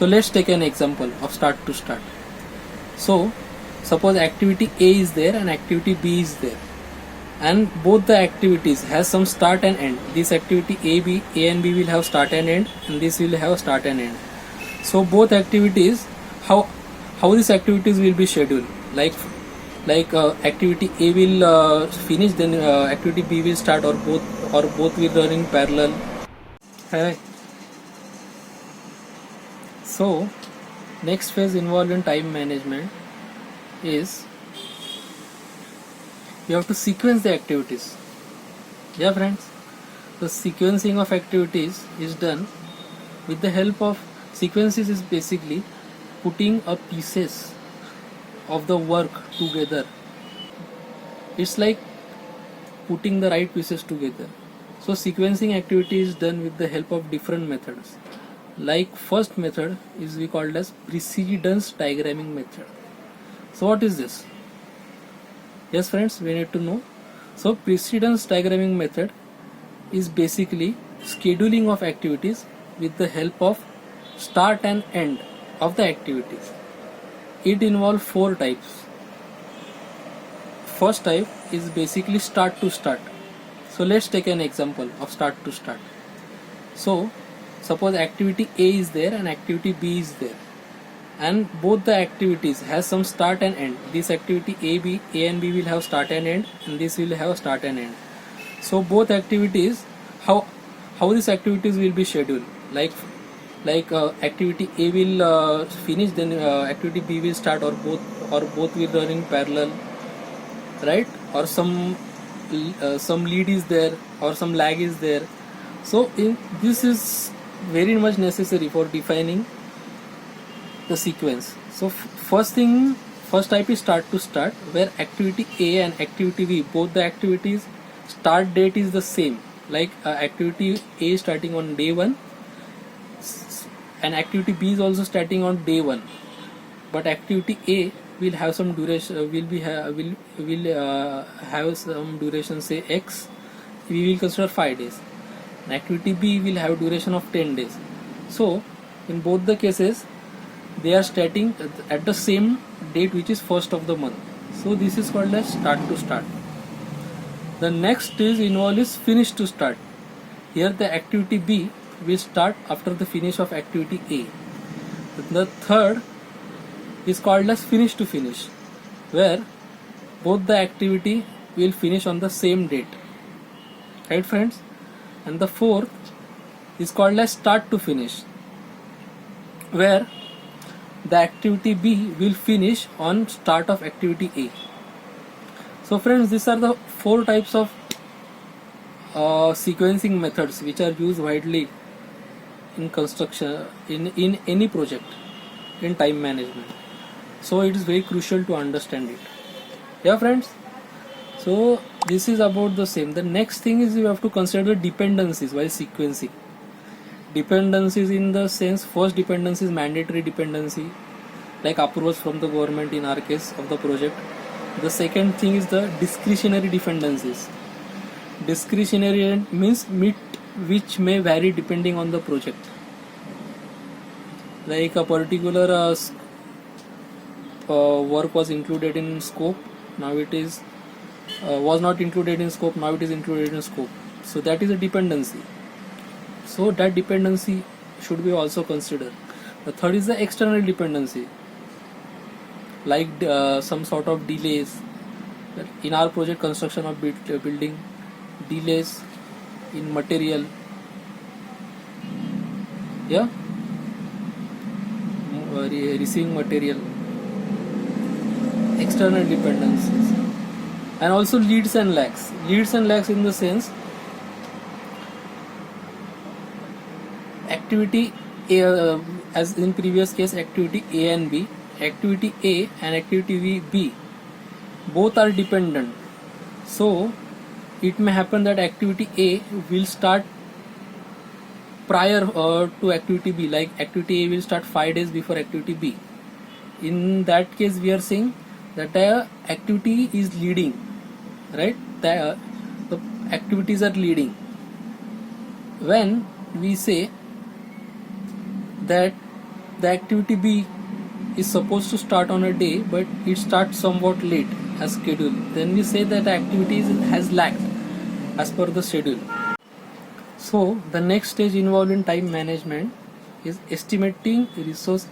So let's take an example of start to start. So suppose activity A is there and activity B is there, and both the activities has some start and end. This activity A and B will have start and end, and this will have start and end. So both activities, how these activities will be scheduled, like activity A will finish, then activity B will start, or both will run in parallel. Right. So next phase involved in time management is you have to sequence the activities. Yeah friends, the sequencing of activities is done with the help of sequences. Is basically putting up pieces of the work together. It's like putting the right pieces together. So sequencing activity is done with the help of different methods. Like first method is we called as precedence diagramming method. So what is this? Yes friends, we need to know. So precedence diagramming method is basically scheduling of activities with the help of start and end of the activities. It involves 4 types. First type is basically start to start. So let's take an example of start to start. So suppose activity A is there and activity B is there, and both the activities has some start and end. This activity A and B will have start and end, and this will have start and end. So both activities, how these activities will be scheduled, like activity A will finish, then activity B will start, or both will run in parallel, right? Or some lead is there or some lag is there. So this is very much necessary for defining the sequence. So first type is start to start, where activity A and activity B, both the activities start date is the same. Like activity A is starting on day 1 and activity B is also starting on day 1, but activity A will have some duration, will have some duration, say X. We will consider 5 days. And activity B will have duration of 10 days. So in both the cases they are starting at the same date, which is first of the month. So this is called as start to start. The next stage involved is finish to start. Here the activity B will start after the finish of activity A. The third is called as finish to finish, where both the activity will finish on the same date. Right friends? And the fourth is called as start to finish, where the activity B will finish on start of activity A. So friends, these are the 4 types of sequencing methods which are used widely in construction, in any project, in time management. So it is very crucial to understand it. Yeah friends, so this is about the same. The next thing is you have to consider dependencies while sequencing. Dependencies in the sense, first dependency is mandatory dependency, like approvals from the government in our case of the project. The second thing is the discretionary dependencies. Discretionary means which may vary depending on the project. Like a particular work was included in scope, now it is was not included in scope, now it is included in scope. So that is a dependency. So that dependency should be also considered. The third is the external dependency, like some sort of delays. In our project construction of building, delays in material, yeah, receiving material, external dependencies. And also leads and lags. Leads and lags in the sense, activity A, as in previous case, activity A and B, activity A and activity B both are dependent. So it may happen that activity A will start prior to activity B, like activity A will start 5 days before activity B. In that case we are saying that activity is leading, right? The activities are leading. When we say that the activity B is supposed to start on a day but it starts somewhat late as scheduled, then we say that activity has lagged as per the schedule. So the next stage involved in time management is estimating resources,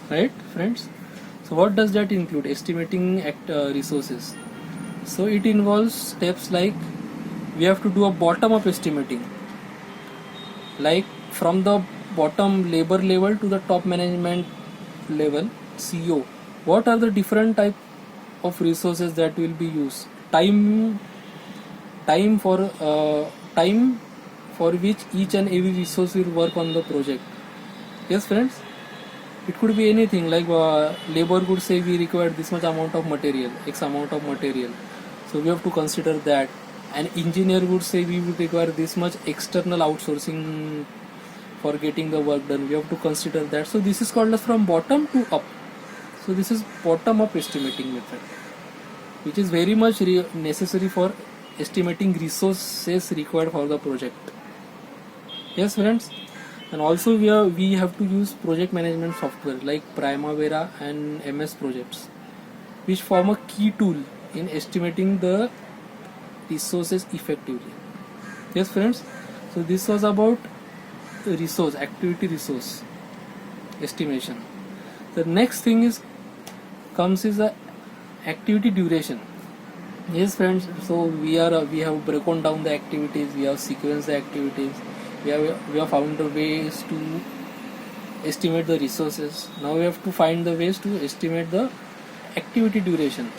right friends? So what does that include, estimating resources? So it involves steps like we have to do a bottom up estimating, like from the bottom labor level to the top management level, CEO, what are the different type of resources that will be used, time for which each and every resource will work on the project. Yes friends, it could be anything like labor could say we require this much amount of material, x amount of material, so we have to consider that. An engineer would say we would require this much external outsourcing for getting the work done, we have to consider that. So this is called as from bottom to up. So this is bottom up estimating method, which is very much necessary for estimating resources required for the project. Yes friends, and also we have to use project management software like Primavera and MS Projects, which form a key tool in estimating the resources effectively. Yes friends, so this was about resource, activity resource estimation. The next thing comes is the activity duration. Yes friends, so we have broken down the activities, we have sequenced the activities, we have found the ways to estimate the resources. Now we have to find the ways to estimate the activity duration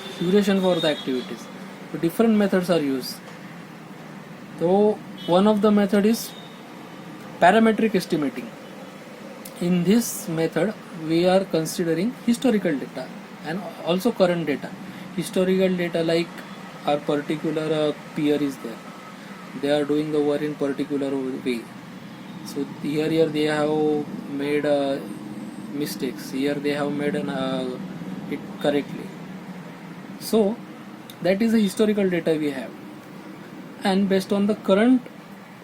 for the activities. So different methods are used. So one of the method is parametric estimating. In this method we are considering historical data and also current data. Historical data like our particular peer is there, they are doing the work in particular way, so here they have made mistakes, here they have made it correctly. So that is the historical data we have, and based on the current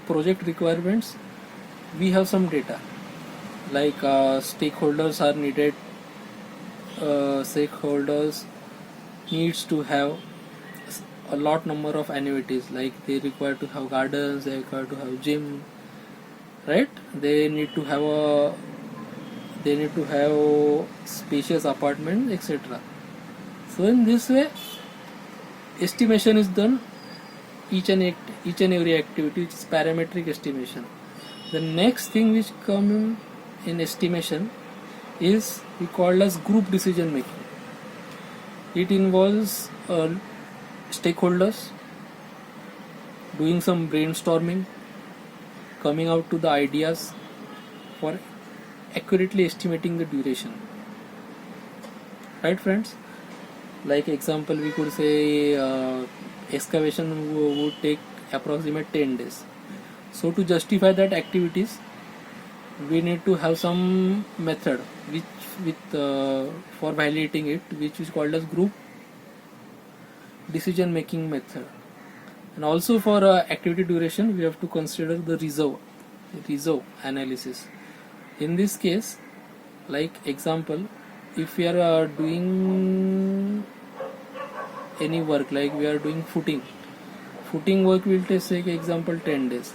project requirements we have some data like stakeholders are needed, stakeholders needs to have a lot number of amenities, like they require to have gardens, they require to have gym, right? They need to have spacious apartments, etc. So in this way estimation is done each and every activity, which is parametric estimation. The next thing which come in estimation is we call as group decision making. It involves stakeholders doing some brainstorming, coming out to the ideas for accurately estimating the duration, right friends? Like example we could say excavation would take approximate 10 days. So to justify that activities we need to have some method for validating it, which is called as group decision making method. And also for activity duration we have to consider the reserve analysis. In this case, like example, if we are doing any work, like we are doing footing work will take example 10 days.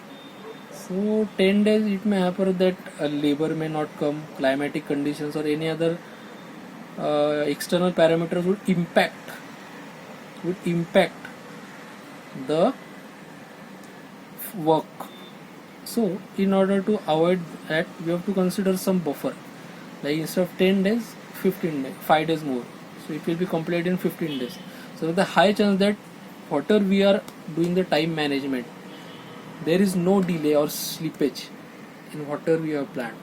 So 10 days it may happen that labor may not come, climatic conditions or any other external parameters would impact the work. So in order to avoid that we have to consider some buffer, like instead of 10 days 15 days, 5 days more, so it will be completed in 15 days. So the high chance that whatever we are doing the time management, there is no delay or slippage in whatever we have planned.